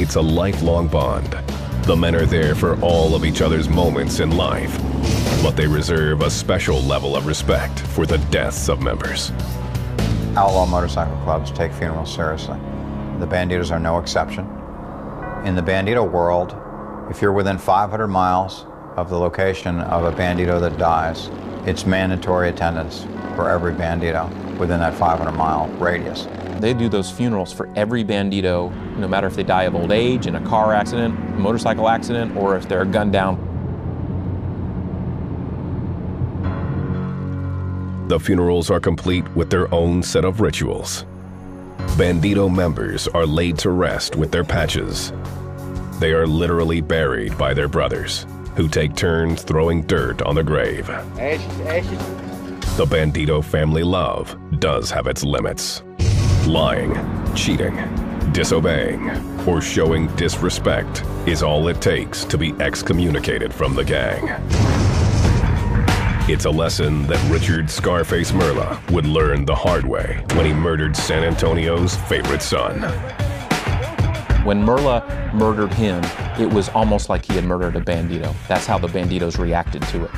creates a lifelong bond. The men are there for all of each other's moments in life, but they reserve a special level of respect for the deaths of members. Outlaw motorcycle clubs take funerals seriously. The Bandidos are no exception. In the Bandito world, if you're within 500 miles of the location of a Bandito that dies, it's mandatory attendance for every Bandito within that 500-mile radius. They do those funerals for every Bandito, no matter if they die of old age, in a car accident, a motorcycle accident, or if they're gunned down. The funerals are complete with their own set of rituals. Bandito members are laid to rest with their patches. They are literally buried by their brothers, who take turns throwing dirt on the grave. The Bandito family love does have its limits. Lying, cheating, disobeying, or showing disrespect is all it takes to be excommunicated from the gang. It's a lesson that Richard Scarface Merla would learn the hard way when he murdered San Antonio's favorite son. When Merla murdered him, it was almost like he had murdered a Bandito. That's how the Banditos reacted to it.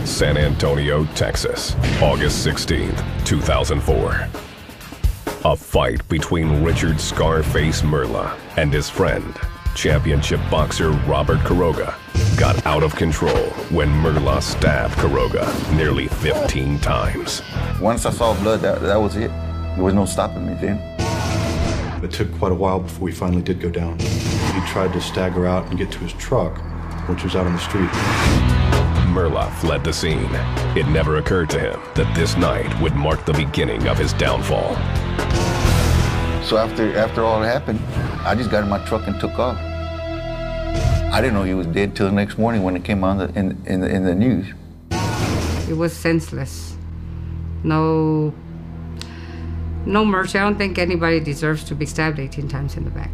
San Antonio, Texas, August 16th, 2004. A fight between Richard Scarface Merla and his friend, championship boxer Robert Quiroga, got out of control when Merla stabbed Quiroga nearly 15 times. Once I saw blood, that was it. There was no stopping me then. It took quite a while before we finally did go down. He tried to stagger out and get to his truck, which was out on the street. Merla fled the scene. It never occurred to him that this night would mark the beginning of his downfall. So after all that happened, I just got in my truck and took off. I didn't know he was dead till the next morning when it came on in the news. It was senseless. No mercy. I don't think anybody deserves to be stabbed 18 times in the back.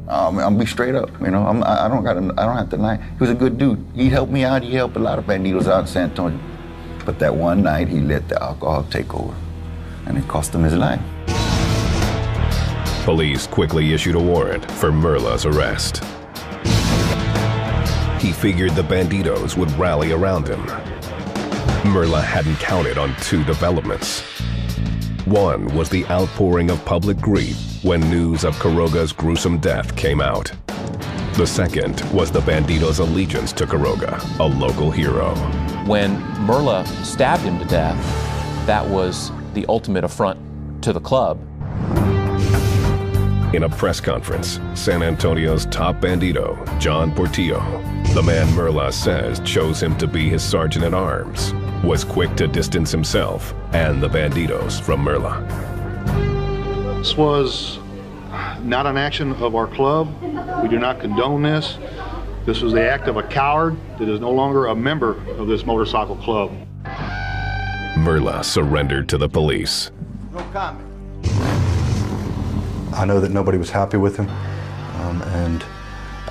I'll be straight up, you know. I don't have to lie. He was a good dude. He helped me out. He helped a lot of Banditos out in San Antonio. But that one night, he let the alcohol take over, and it cost him his life. Police quickly issued a warrant for Merla's arrest. He figured the Banditos would rally around him. Merla hadn't counted on two developments. One was the outpouring of public grief when news of Quiroga's gruesome death came out. The second was the Banditos' allegiance to Quiroga, a local hero. When Merla stabbed him to death, that was the ultimate affront to the club. In a press conference, San Antonio's top Bandito, John Portillo, the man Merla says chose him to be his sergeant-at-arms, was quick to distance himself and the Banditos from Merla. This was not an action of our club. We do not condone this. This was the act of a coward that is no longer a member of this motorcycle club. Merla surrendered to the police. No comment. I know that nobody was happy with him, and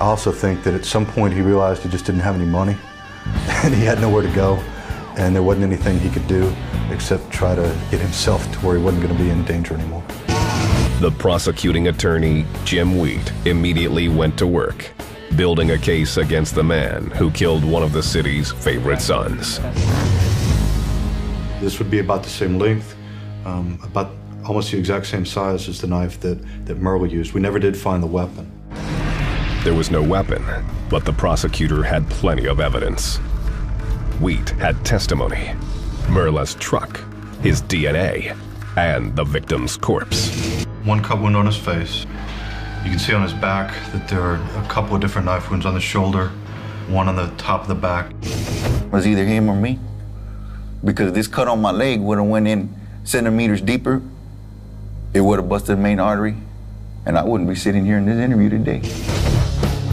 I also think that at some point he realized he just didn't have any money, and he had nowhere to go, and there wasn't anything he could do except try to get himself to where he wasn't going to be in danger anymore. The prosecuting attorney, Jim Wheat, immediately went to work, building a case against the man who killed one of the city's favorite sons. This would be about the same length, about almost the exact same size as the knife that Merla used. We never did find the weapon. There was no weapon, but the prosecutor had plenty of evidence. Wheat had testimony, Merla's truck, his DNA, and the victim's corpse. One cut wound on his face. You can see on his back that there are a couple of different knife wounds on the shoulder, one on the top of the back. It was either him or me, because this cut on my leg would have went in centimeters deeper. It would have busted the main artery, and I wouldn't be sitting here in this interview today.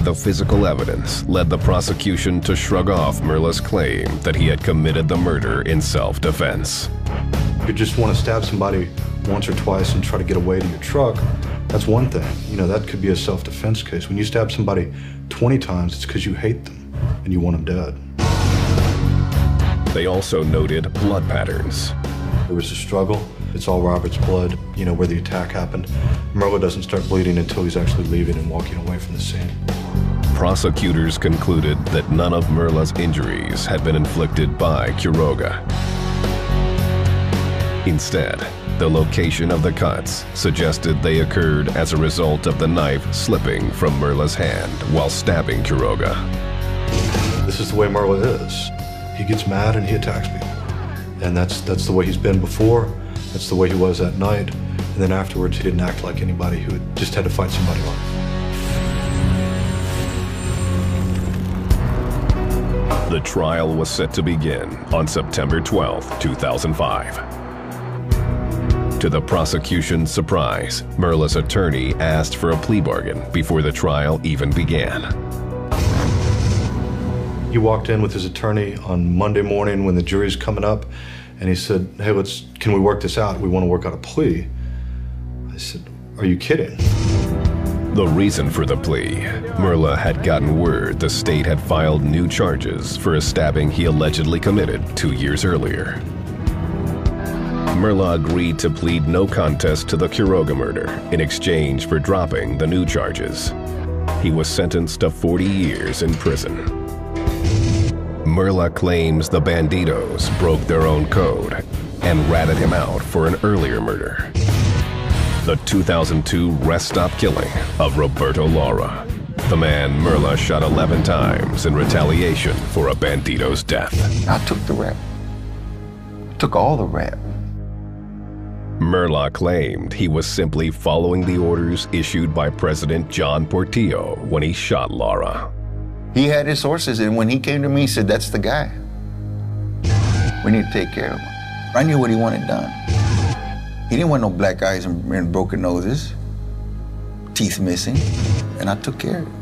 The physical evidence led the prosecution to shrug off Merla's claim that he had committed the murder in self-defense. If you just want to stab somebody once or twice and try to get away to your truck, that's one thing. You know, that could be a self-defense case. When you stab somebody 20 times, it's because you hate them and you want them dead. They also noted blood patterns. There was a struggle. It's all Robert's blood, you know, where the attack happened. Merla doesn't start bleeding until he's actually leaving and walking away from the scene. Prosecutors concluded that none of Merla's injuries had been inflicted by Quiroga. Instead, the location of the cuts suggested they occurred as a result of the knife slipping from Merla's hand while stabbing Quiroga. This is the way Merla is. He gets mad and he attacks people. And that's the way he's been before. That's the way he was that night. And then afterwards, he didn't act like anybody who just had to fight somebody off. The trial was set to begin on September 12, 2005. To the prosecution's surprise, Merla's attorney asked for a plea bargain before the trial even began. He walked in with his attorney on Monday morning when the jury's coming up, and he said, hey, can we work this out? We want to work out a plea. I said, are you kidding? The reason for the plea, Merla had gotten word the state had filed new charges for a stabbing he allegedly committed 2 years earlier. Merla agreed to plead no contest to the Quiroga murder in exchange for dropping the new charges. He was sentenced to 40 years in prison. Merla claims the Bandidos broke their own code and ratted him out for an earlier murder. The 2002 rest stop killing of Roberto Lara, the man Merla shot 11 times in retaliation for a Bandido's death. I took the rap. Took all the rap. Merla claimed he was simply following the orders issued by President John Portillo when he shot Lara. He had his sources, and when he came to me, he said, that's the guy. We need to take care of him. I knew what he wanted done. He didn't want no black eyes and broken noses, teeth missing, and I took care of it.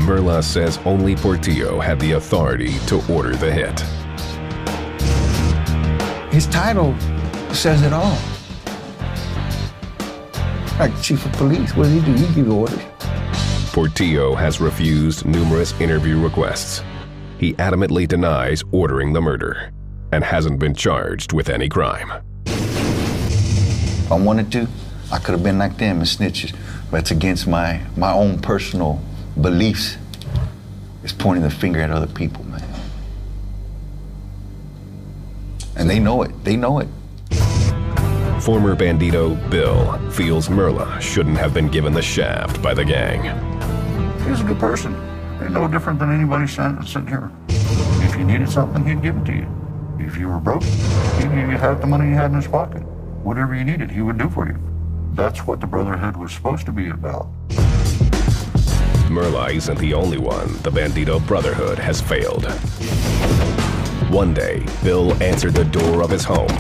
Merla says only Portillo had the authority to order the hit. His title says it all. Like chief of police, what does he do? He give orders. Portillo has refused numerous interview requests. He adamantly denies ordering the murder and hasn't been charged with any crime. If I wanted to, I could have been like them and snitches, but it's against my own personal beliefs. It's pointing the finger at other people, man. And they know it. They know it. Former Bandido Bill feels Merla shouldn't have been given the shaft by the gang. He was a good person. He's no different than anybody sitting here. If you needed something, he'd give it to you. If you were broke, he had the money he had in his pocket. Whatever you needed, he would do for you. That's what the brotherhood was supposed to be about. Merla isn't the only one the Bandido Brotherhood has failed. One day, Bill answered the door of his home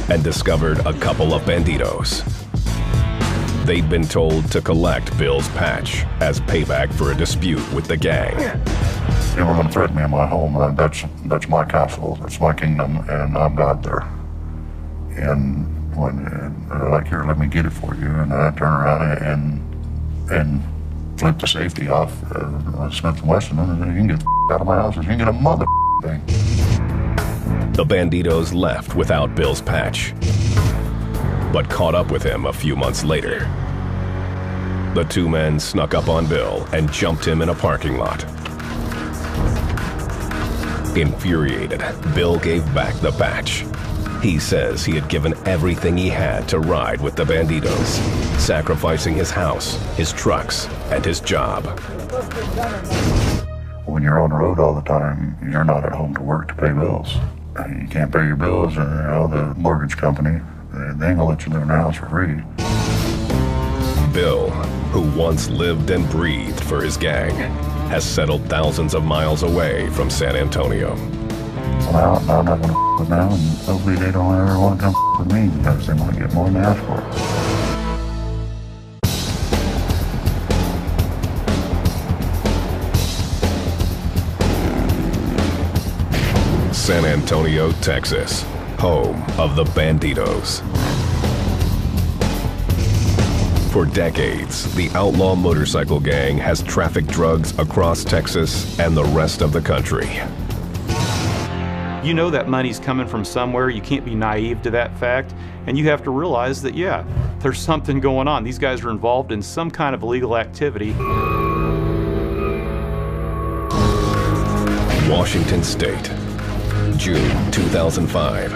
and discovered a couple of Bandidos. They'd been told to collect Bill's patch as payback for a dispute with the gang. You were going to threaten me in my home. That's my castle. That's my kingdom, and I'm God there. And when they're like, here, let me get it for you, and I turn around and flip the safety off Smith & Wesson, and you can get the out of my house, you can get a mother thing. The Bandidos left without Bill's patch, but caught up with him a few months later. The two men snuck up on Bill and jumped him in a parking lot. Infuriated, Bill gave back the patch. He says he had given everything he had to ride with the Bandidos, sacrificing his house, his trucks, and his job. When you're on the road all the time, you're not at home to work to pay bills. You can't pay your bills, and the mortgage company, they ain't gonna let you live in their house for free. Bill, who once lived and breathed for his gang, has settled thousands of miles away from San Antonio. Well, I'm not gonna with them, and hopefully they don't ever want to come with me because they want to get more than they ask for. San Antonio, Texas, home of the Bandidos. For decades, the outlaw motorcycle gang has trafficked drugs across Texas and the rest of the country. You know that money's coming from somewhere. You can't be naive to that fact. And you have to realize that, yeah, there's something going on. These guys are involved in some kind of illegal activity. Washington State, June 2005.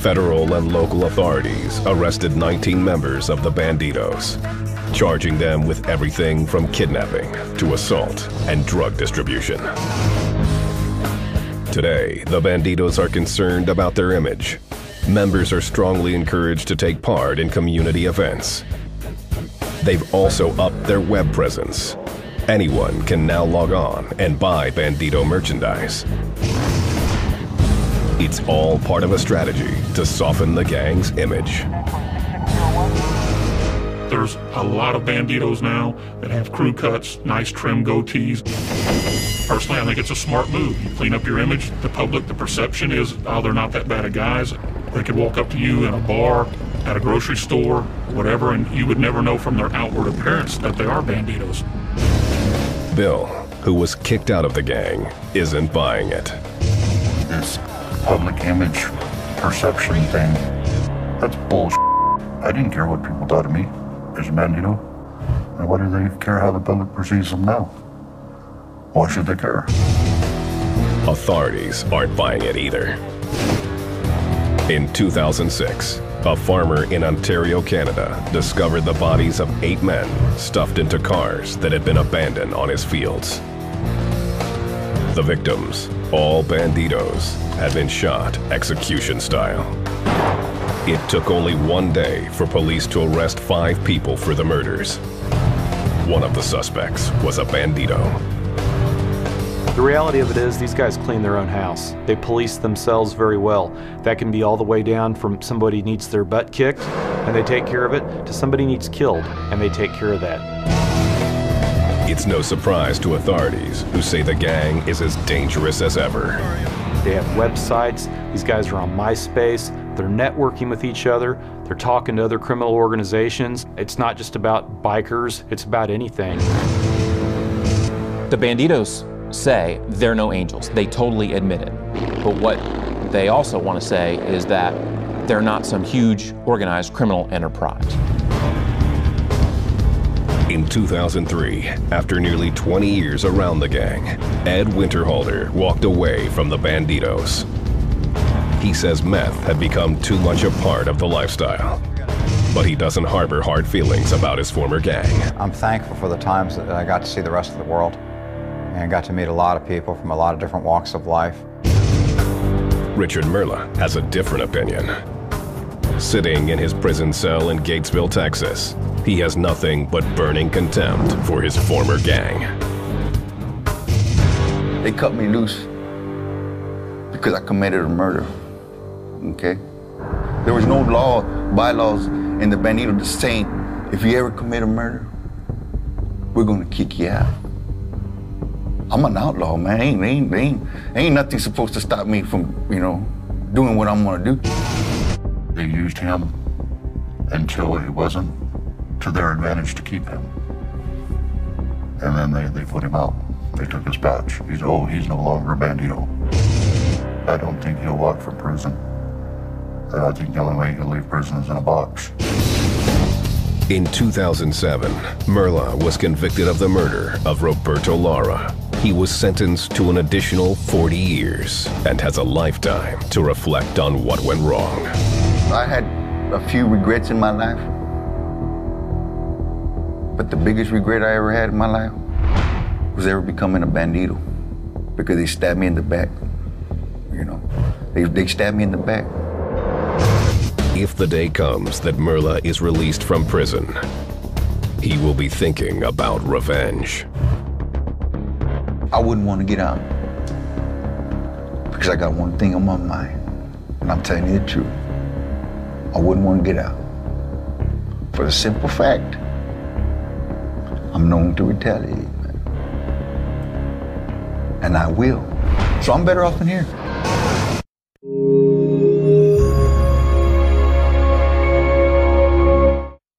Federal and local authorities arrested 19 members of the Bandidos, charging them with everything from kidnapping to assault and drug distribution. Today, the Bandidos are concerned about their image. Members are strongly encouraged to take part in community events. They've also upped their web presence. Anyone can now log on and buy Bandido merchandise. It's all part of a strategy to soften the gang's image. There's a lot of Bandidos now that have crew cuts, nice trim goatees. Personally, I think it's a smart move. You clean up your image. The public, the perception is, oh, they're not that bad of guys. They could walk up to you in a bar, at a grocery store, whatever, and you would never know from their outward appearance that they are Bandidos. Bill, who was kicked out of the gang, isn't buying it. This public image perception thing, that's bullshit. I didn't care what people thought of me as a Bandido. And why do they care how the public perceives them now? Why should they care? Authorities aren't buying it either. In 2006, a farmer in Ontario, Canada, discovered the bodies of 8 men stuffed into cars that had been abandoned on his fields. The victims, all Bandidos, had been shot execution style. It took only 1 day for police to arrest 5 people for the murders. One of the suspects was a Bandido. The reality of it is these guys clean their own house. They police themselves very well. That can be all the way down from somebody needs their butt kicked and they take care of it, to somebody needs killed and they take care of that. It's no surprise to authorities who say the gang is as dangerous as ever. They have websites. These guys are on MySpace. They're networking with each other. They're talking to other criminal organizations. It's not just about bikers. It's about anything. The Bandidos say they're no angels. They totally admit it. But what they also want to say is that they're not some huge organized criminal enterprise. In 2003, after nearly 20 years around the gang, Ed Winterhalter walked away from the Bandidos. He says meth had become too much a part of the lifestyle, but he doesn't harbor hard feelings about his former gang. I'm thankful for the times that I got to see the rest of the world and got to meet a lot of people from a lot of different walks of life. Richard Merla has a different opinion. Sitting in his prison cell in Gatesville, Texas, he has nothing but burning contempt for his former gang. They cut me loose because I committed a murder, okay? There was no bylaws in the Bandido saying, if you ever commit a murder, we're gonna kick you out. I'm an outlaw, man. Ain't nothing supposed to stop me from, doing what I'm gonna do. They used him until it wasn't to their advantage to keep him. And then they put him out. They took his badge. He's no longer a Bandido. I don't think he'll walk from prison. I think the only way he'll leave prison is in a box. In 2007, Merla was convicted of the murder of Roberto Lara. He was sentenced to an additional 40 years and has a lifetime to reflect on what went wrong. I had a few regrets in my life, but the biggest regret I ever had in my life was ever becoming a Bandido, because they stabbed me in the back. They stabbed me in the back. If the day comes that Merla is released from prison, he will be thinking about revenge. I wouldn't want to get out because I got one thing on my mind, and I'm telling you the truth. I wouldn't want to get out for the simple fact I'm known to retaliate, man. And I will. So I'm better off in here.